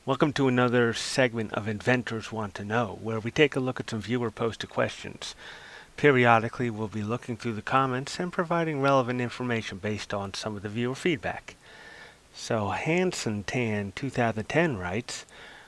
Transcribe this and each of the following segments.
Welcome to another segment of Inventors Want to Know, where we take a look at some viewer-posted questions. Periodically, we'll be looking through the comments and providing relevant information based on some of the viewer feedback. So, Hanson Tan 2010 writes,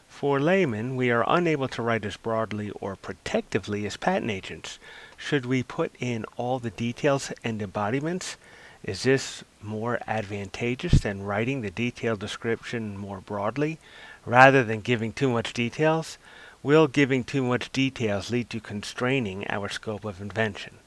"For laymen, we are unable to write as broadly or protectively as patent agents. Should we put in all the details and embodiments? Is this more advantageous than writing the detailed description more broadly, rather than giving too much details? Will giving too much details lead to constraining our scope of invention?"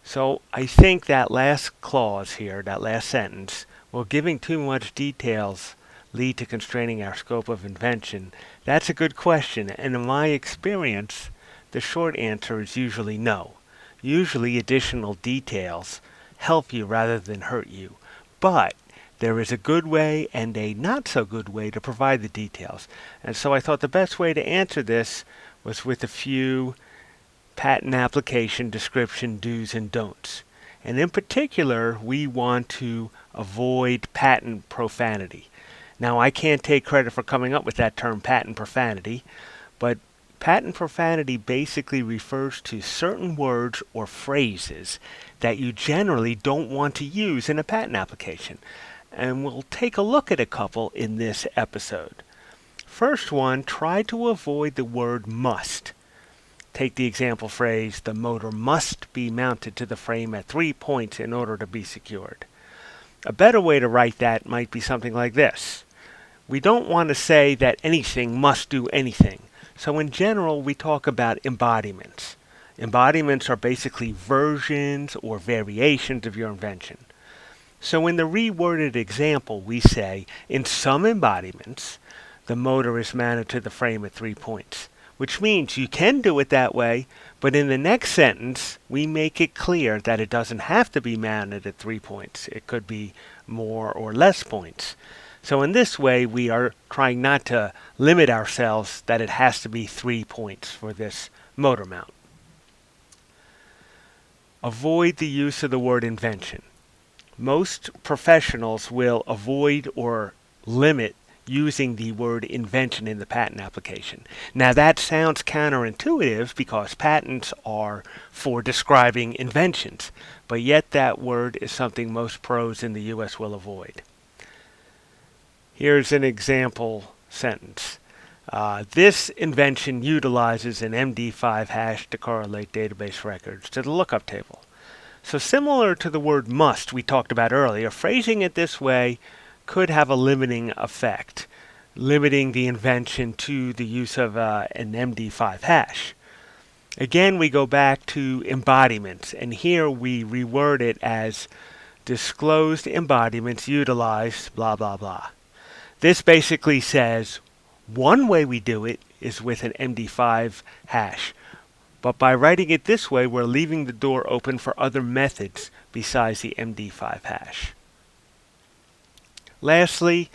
So I think that last clause here, that last sentence, will giving too much details lead to constraining our scope of invention? That's a good question, and in my experience, the short answer is usually no. Usually additional details help you rather than hurt you. But there is a good way and a not so good way to provide the details. And so I thought the best way to answer this was with a few patent application description do's and don'ts. And in particular, we want to avoid patent profanity. Now, I can't take credit for coming up with that term, patent profanity, but patent profanity basically refers to certain words or phrases that you generally don't want to use in a patent application. And we'll take a look at a couple in this episode. First one, try to avoid the word must. Take the example phrase, "The motor must be mounted to the frame at 3 points in order to be secured." A better way to write that might be something like this. We don't want to say that anything must do anything. So in general, we talk about embodiments. Embodiments are basically versions or variations of your invention. So in the reworded example, we say, in some embodiments, the motor is mounted to the frame at 3 points, which means you can do it that way, but in the next sentence, we make it clear that it doesn't have to be mounted at 3 points. It could be more or less points. So in this way, we are trying not to limit ourselves that it has to be 3 points for this motor mount. Avoid the use of the word invention. Most professionals will avoid or limit using the word invention in the patent application. Now that sounds counterintuitive because patents are for describing inventions, but yet that word is something most pros in the US will avoid. Here's an example sentence. This invention utilizes an MD5 hash to correlate database records to the lookup table. So similar to the word must we talked about earlier, phrasing it this way could have a limiting effect, limiting the invention to the use of an MD5 hash. Again, we go back to embodiments, and here we reword it as disclosed embodiments utilize blah blah blah. This basically says one way we do it is with an MD5 hash. But by writing it this way, we're leaving the door open for other methods besides the MD5 hash. Lastly,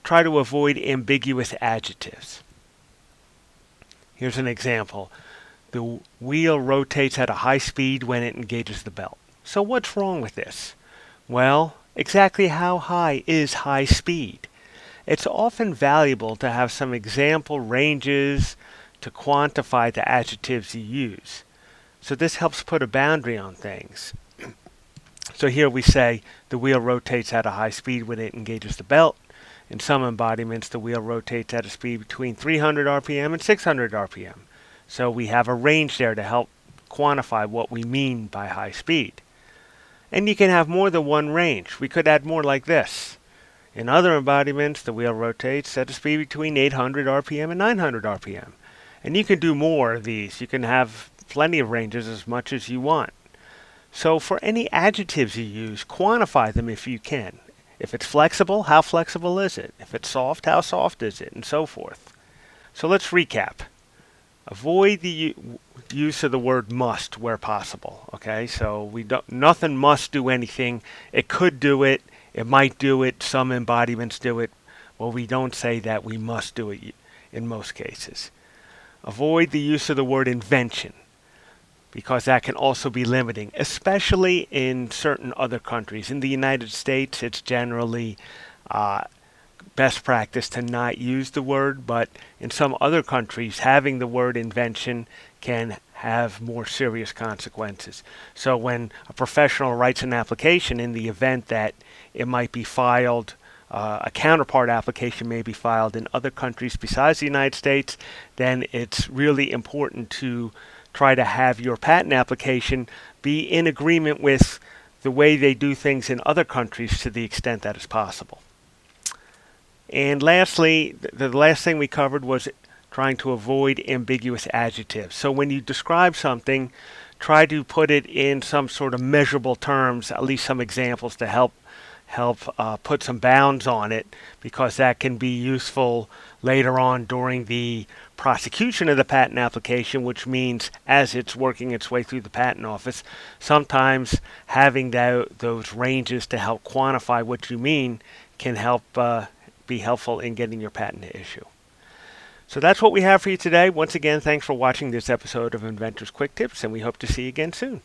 try to avoid ambiguous adjectives. Here's an example. The wheel rotates at a high speed when it engages the belt. So what's wrong with this? Well, exactly how high is high speed? It's often valuable to have some example ranges to quantify the adjectives you use. So this helps put a boundary on things. So here we say the wheel rotates at a high speed when it engages the belt. In some embodiments, the wheel rotates at a speed between 300 RPM and 600 RPM. So we have a range there to help quantify what we mean by high speed. And you can have more than one range. We could add more like this. In other embodiments, the wheel rotates at a speed between 800 RPM and 900 RPM. And you can do more of these. You can have plenty of ranges, as much as you want. So for any adjectives you use, quantify them if you can. If it's flexible, how flexible is it? If it's soft, how soft is it? And so forth. So let's recap. Avoid the use of the word must where possible. Okay, so nothing must do anything. It could do it. It might do it. Some embodiments do it. Well, we don't say that we must do it in most cases. Avoid the use of the word invention, because that can also be limiting, especially in certain other countries. In the United States, it's generally best practice to not use the word, but in some other countries, having the word invention can have more serious consequences. So when a professional writes an application, in the event that it might be filed, a counterpart application may be filed in other countries besides the United States, then it's really important to try to have your patent application be in agreement with the way they do things in other countries to the extent that is possible. And lastly, the last thing we covered was trying to avoid ambiguous adjectives. So when you describe something, try to put it in some sort of measurable terms, at least some examples to help put some bounds on it, because that can be useful later on during the prosecution of the patent application, which means as it's working its way through the patent office, sometimes having those ranges to help quantify what you mean can help be helpful in getting your patent to issue. So that's what we have for you today. Once again, thanks for watching this episode of Inventors Quick Tips, and we hope to see you again soon.